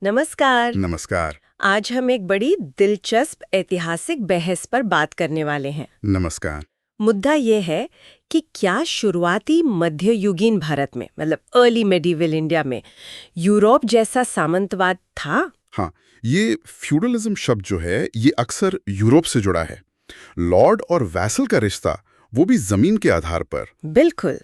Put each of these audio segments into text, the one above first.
नमस्कार। नमस्कार। आज हम एक बड़ी दिलचस्प ऐतिहासिक बहस पर बात करने वाले हैं। नमस्कार। मुद्दा ये है कि क्या शुरुआती मध्ययुगीन भारत में मतलब अर्ली मेडिवल इंडिया में यूरोप जैसा सामंतवाद था? हाँ, ये फ्यूडलिज्म शब्द जो है ये अक्सर यूरोप से जुड़ा है। लॉर्ड और वैसल का रिश्ता, वो भी जमीन के आधार पर। बिल्कुल।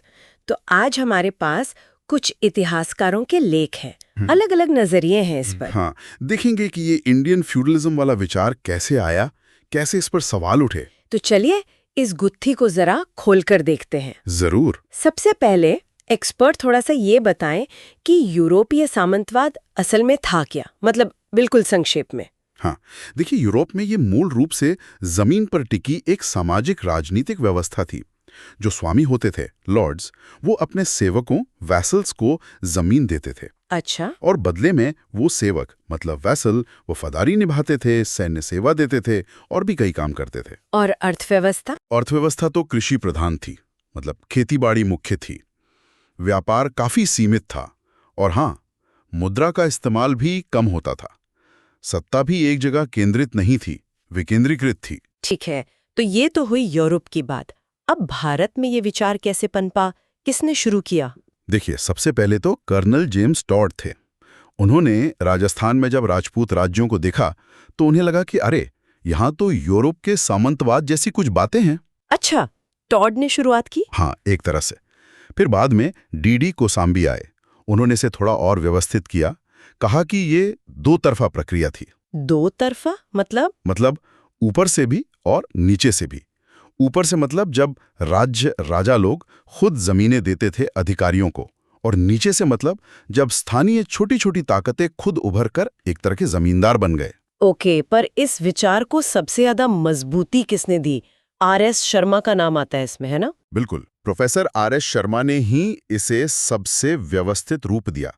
तो आज हमारे पास कुछ इतिहासकारों के लेख हैं, अलग अलग नजरिए हैं इस पर। हाँ, देखेंगे कि ये इंडियन फ्यूडलिज्म वाला विचार कैसे आया, कैसे इस पर सवाल उठे। तो चलिए इस गुत्थी को जरा खोलकर देखते हैं। जरूर। सबसे पहले एक्सपर्ट थोड़ा सा ये बताएं कि यूरोपीय सामंतवाद असल में था क्या, मतलब बिल्कुल संक्षेप में। हाँ, देखिए यूरोप में ये मूल रूप से जमीन पर टिकी एक सामाजिक राजनीतिक व्यवस्था थी। जो स्वामी होते थे, लॉर्ड्स, वो अपने सेवकों वैसल्स को जमीन देते थे। अच्छा। और बदले में वो सेवक मतलब वैसल वफादारी निभाते थे, सैन्य सेवा देते थे और भी कई काम करते थे। और अर्थव्यवस्था? अर्थव्यवस्था तो कृषि प्रधान थी, मतलब खेतीबाड़ी मुख्य थी। व्यापार काफी सीमित था और हाँ, मुद्रा का इस्तेमाल भी कम होता था। सत्ता भी एक जगह केंद्रित नहीं थी, विकेंद्रीकृत थी। ठीक है, तो ये तो हुई यूरोप की बात। अब भारत में ये विचार कैसे पनपा, किसने शुरू किया? देखिए, सबसे पहले तो कर्नल जेम्स टॉड थे। उन्होंने राजस्थान में जब राजपूत राज्यों को देखा तो उन्हें लगा कि अरे, यहाँ तो यूरोप के सामंतवाद जैसी कुछ बातें हैं। अच्छा, टॉड ने शुरुआत की? हाँ, एक तरह से। फिर बाद में डी कोसाम्बी आए। उन्होंने इसे थोड़ा और व्यवस्थित किया, कहा कि ये दो तरफा प्रक्रिया थी। दो तरफा मतलब ऊपर से भी और नीचे से भी। ऊपर से मतलब जब राजा लोग खुद जमीनें देते थे अधिकारियों को, और नीचे से मतलब जब स्थानीय छोटी छोटी ताकतें खुद उभर कर एक तरह के जमींदार बन गए। ओके, पर इस विचार को सबसे ज्यादा मजबूती किसने दी? आर.एस. शर्मा का नाम आता है इसमें, है ना? बिल्कुल, प्रोफेसर आर.एस. शर्मा ने ही इसे सबसे व्यवस्थित रूप दिया।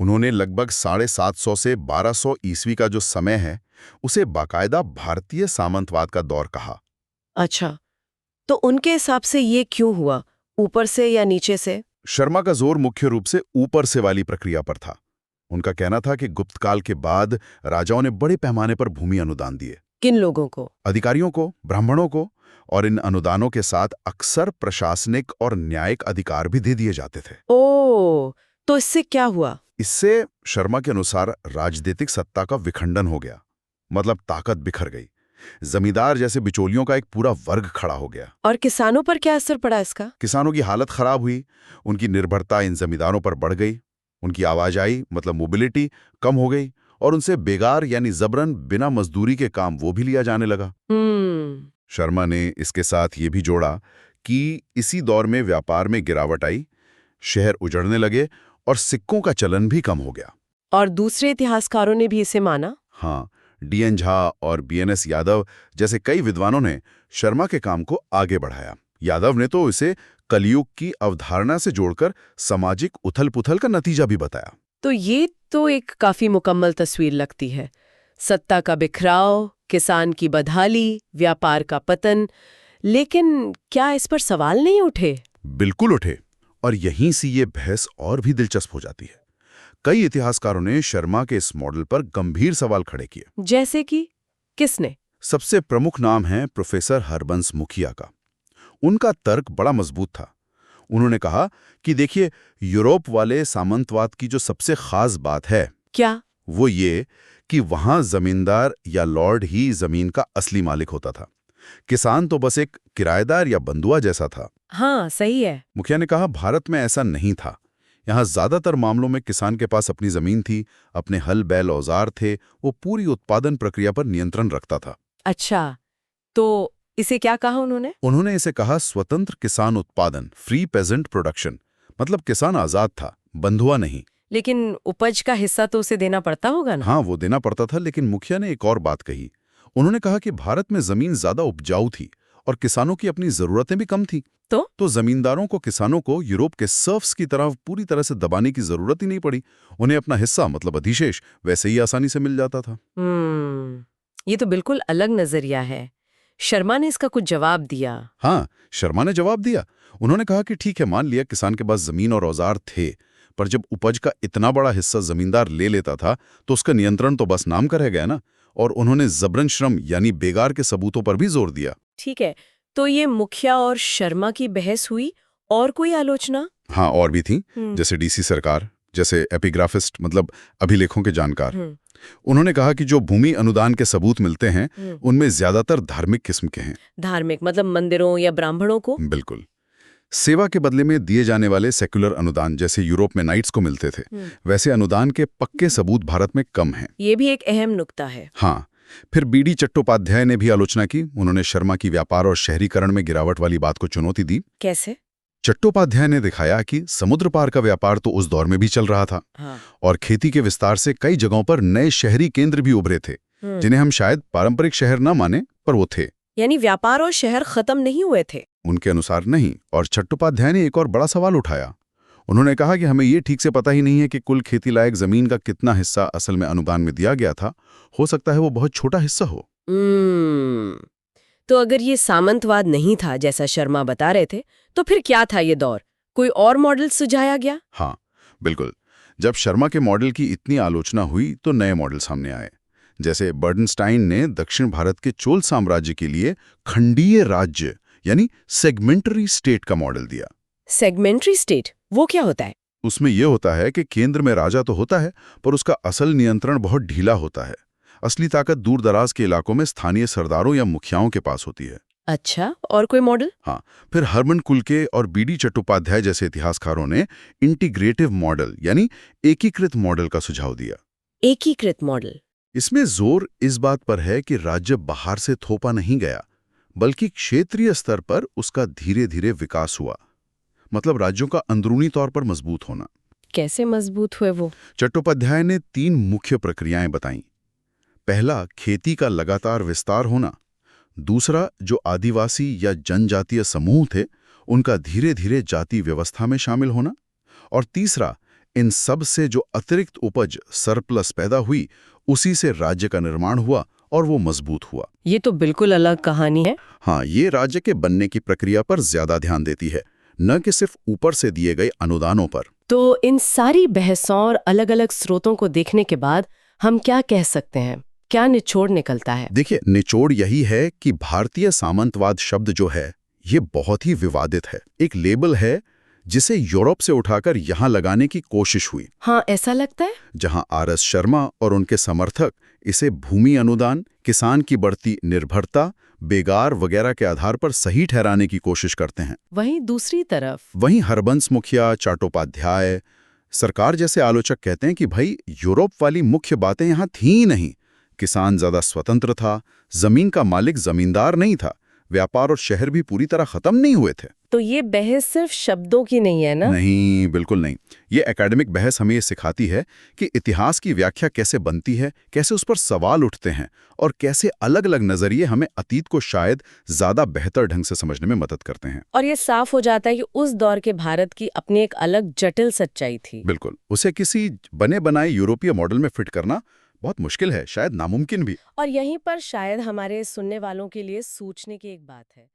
उन्होंने लगभग 750 से 1200 ईस्वी का जो समय है, उसे बाकायदा भारतीय सामंतवाद का दौर कहा। अच्छा, तो उनके हिसाब से ये क्यों हुआ, ऊपर से या नीचे से? शर्मा का जोर मुख्य रूप से ऊपर से वाली प्रक्रिया पर था। उनका कहना था कि गुप्त काल के बाद राजाओं ने बड़े पैमाने पर भूमि अनुदान दिए। किन लोगों को? अधिकारियों को, ब्राह्मणों को, और इन अनुदानों के साथ अक्सर प्रशासनिक और न्यायिक अधिकार भी दे दिए जाते थे। ओ, तो इससे क्या हुआ? इससे शर्मा के अनुसार राजनीतिक सत्ता का विखंडन हो गया, मतलब ताकत बिखर गई। जमींदार जैसे बिचौलियों का एक पूरा वर्ग खड़ा हो गया। और किसानों पर क्या असर पड़ा इसका? किसानों की हालत खराब हुई, उनकी निर्भरता इन जमींदारों पर बढ़ गई, उनकी आवाजाही मतलब मोबिलिटी कम हो गई, और उनसे बेगार यानी जबरन बिना मजदूरी के काम वो भी लिया जाने लगा। शर्मा ने इसके साथ ये भी जोड़ा कि इसी दौर में व्यापार में गिरावट आई, शहर उजड़ने लगे और सिक्कों का चलन भी कम हो गया। और दूसरे इतिहासकारों ने भी इसे माना? हाँ, डी.एन. झा और बी.एन.एस. यादव जैसे कई विद्वानों ने शर्मा के काम को आगे बढ़ाया। यादव ने तो इसे कलयुग की अवधारणा से जोड़कर सामाजिक उथल-पुथल का नतीजा भी बताया। तो ये तो एक काफी मुकम्मल तस्वीर लगती है। सत्ता का बिखराव, किसान की बदहाली, व्यापार का पतन। लेकिन क्या इस पर सवाल नहीं उठे? बिल्कुल उठे, और यहीं से ये बहस और भी दिलचस्प हो जाती है। कई इतिहासकारों ने शर्मा के इस मॉडल पर गंभीर सवाल खड़े किए। जैसे कि किसने? सबसे प्रमुख नाम है प्रोफेसर हरबंस मुखिया का। उनका तर्क बड़ा मजबूत था। उन्होंने कहा कि देखिए, यूरोप वाले सामंतवाद की जो सबसे खास बात है, क्या? वो ये कि वहां जमींदार या लॉर्ड ही जमीन का असली मालिक होता था। किसान तो बस एक किराएदार या बंधुआ जैसा था। हाँ, सही है। मुखिया ने कहा भारत में ऐसा नहीं था। यहाँ ज्यादातर मामलों में किसान के पास अपनी जमीन थी, अपने हल बैल औजार थे, वो पूरी उत्पादन प्रक्रिया पर नियंत्रण रखता था। अच्छा, तो इसे क्या कहा उन्होंने? उन्होंने इसे कहा स्वतंत्र किसान उत्पादन, फ्री पेजेंट प्रोडक्शन। मतलब किसान आजाद था, बंधुआ नहीं। लेकिन उपज का हिस्सा तो उसे देना पड़ता होगा ना? हाँ, वो देना पड़ता था, लेकिन मुखिया ने एक और बात कही। उन्होंने कहा कि भारत में जमीन ज्यादा उपजाऊ थी और किसानों की अपनी जरूरतें भी कम थी। तो जमींदारों को, किसानों को यूरोप के सर्फ्स की तरह पूरी तरह से दबाने की जरूरत ही नहीं पड़ी। उन्हें अपना हिस्सा मतलब अधिशेष वैसे ही आसानी से मिल जाता था। ये तो बिल्कुल अलग नजरिया है। शर्मा ने इसका कुछ जवाब दिया? हाँ, शर्मा ने जवाब दिया। उन्होंने कहा कि ठीक है, मान लिया किसान के पास जमीन और औजार थे, पर जब उपज का इतना बड़ा हिस्सा जमींदार ले लेता था तो उसका नियंत्रण तो बस नाम का रह गया ना। और उन्होंने जबरन श्रम यानी बेगार के सबूतों पर भी जोर दिया। ठीक है, तो ये मुखिया और शर्मा की बहस हुई, और कोई आलोचना? हाँ, और भी थी, जैसे डीसी सरकार, जैसे एपिग्राफिस्ट मतलब अभिलेखों के जानकार। उन्होंने कहा कि जो भूमि अनुदान के सबूत मिलते हैं उनमें ज्यादातर धार्मिक किस्म के हैं। धार्मिक मतलब मंदिरों या ब्राह्मणों को? बिल्कुल। सेवा के बदले में दिए जाने वाले सेक्युलर अनुदान जैसे यूरोप में नाइट्स को मिलते थे, वैसे अनुदान के पक्के सबूत भारत में कम हैं। ये भी एक अहम नुक्ता है। हाँ, फिर बीडी चट्टोपाध्याय ने भी आलोचना की। उन्होंने शर्मा की व्यापार और शहरीकरण में गिरावट वाली बात को चुनौती दी। कैसे? चट्टोपाध्याय ने दिखाया कि समुद्र पार का व्यापार तो उस दौर में भी चल रहा था। और खेती के विस्तार से कई जगहों पर नए शहरी केंद्र भी उभरे थे, जिन्हें हम शायद पारंपरिक शहर न माने, पर वो थे। यानी व्यापार और शहर खत्म नहीं हुए थे? उनके अनुसार नहीं। और चट्टोपाध्याय ने एक और बड़ा सवाल उठाया। उन्होंने कहा कि हमें ये ठीक से पता ही नहीं है कि कुल खेती लायक जमीन का कितना हिस्सा असल में अनुदान में दिया गया था। हो सकता है वो बहुत छोटा हिस्सा हो। तो अगर ये सामंतवाद नहीं था जैसा शर्मा बता रहे थे, तो फिर क्या था ये दौर? कोई और मॉडल सुझाया गया? हाँ, बिल्कुल। जब शर्मा के मॉडल की इतनी आलोचना हुई तो नए मॉडल सामने आए। जैसे बर्डनस्टाइन ने दक्षिण भारत के चोल साम्राज्य के लिए खंडीय राज्य यानी सेगमेंटरी स्टेट का मॉडल दिया। सेगमेंटरी स्टेट वो क्या होता है? उसमें यह होता है कि केंद्र में राजा तो होता है, पर उसका असल नियंत्रण बहुत ढीला होता है। असली ताकत दूर दराज के इलाकों में स्थानीय सरदारों या मुखियाओं के पास होती है। अच्छा, और कोई मॉडल? हाँ, फिर हरमन कुलके और बीडी चट्टोपाध्याय जैसे इतिहासकारों ने इंटीग्रेटिव मॉडल यानी एकीकृत मॉडल का सुझाव दिया। एकीकृत मॉडल? इसमें जोर इस बात पर है कि राज्य बाहर से थोपा नहीं गया, बल्कि क्षेत्रीय स्तर पर उसका धीरे धीरे विकास हुआ। मतलब राज्यों का अंदरूनी तौर पर मजबूत होना। कैसे मजबूत हुए वो? चट्टोपाध्याय ने 3 मुख्य प्रक्रियाएं बताईं। पहला, खेती का लगातार विस्तार होना। दूसरा, जो आदिवासी या जनजातीय समूह थे उनका धीरे धीरे जाति व्यवस्था में शामिल होना। और तीसरा, इन सब से जो अतिरिक्त उपज सरप्लस पैदा हुई उसी से राज्य का निर्माण हुआ और वो मजबूत हुआ। ये तो बिल्कुल अलग कहानी है। हाँ, ये राज्य के बनने की प्रक्रिया पर ज्यादा ध्यान देती है, न कि सिर्फ ऊपर से दिए गए अनुदानों पर। तो इन सारी बहसों और अलग अलग स्रोतों को देखने के बाद हम क्या कह सकते हैं? क्या निचोड़ निकलता है? देखिए, निचोड़ यही है कि भारतीय सामंतवाद शब्द जो है ये बहुत ही विवादित है। एक लेबल है जिसे यूरोप से उठाकर यहाँ लगाने की कोशिश हुई। हाँ, ऐसा लगता है। जहाँ आर.एस. शर्मा और उनके समर्थक इसे भूमि अनुदान, किसान की बढ़ती निर्भरता, बेगार वगैरह के आधार पर सही ठहराने की कोशिश करते हैं। वहीं दूसरी तरफ वहीं हरबंस मुखिया, चट्टोपाध्याय, सरकार जैसे आलोचक कहते हैं कि भाई यूरोप वाली मुख्य बातें यहाँ थी ही नहीं। किसान ज्यादा स्वतंत्र था, जमीन का मालिक जमींदार नहीं था, व्यापार और शहर भी पूरी तरह खत्म नहीं हुए थे। तो ये बहस सिर्फ शब्दों की नहीं है ना? नहीं, बिल्कुल नहीं। ये एकेडमिक बहस हमें ये सिखाती है कि इतिहास की व्याख्या कैसे बनती है, कैसे उस पर सवाल उठते हैं और कैसे अलग अलग नजरिए हमें अतीत को शायद ज्यादा बेहतर ढंग से समझने में मदद करते हैं। और ये साफ हो जाता है कि उस दौर के भारत की अपनी एक अलग जटिल सच्चाई थी। बिल्कुल, उसे किसी बने बनाए यूरोपीय मॉडल में फिट करना बहुत मुश्किल है, शायद नामुमकिन भी। और यहीं पर शायद हमारे सुनने वालों के लिए सोचने की एक बात है।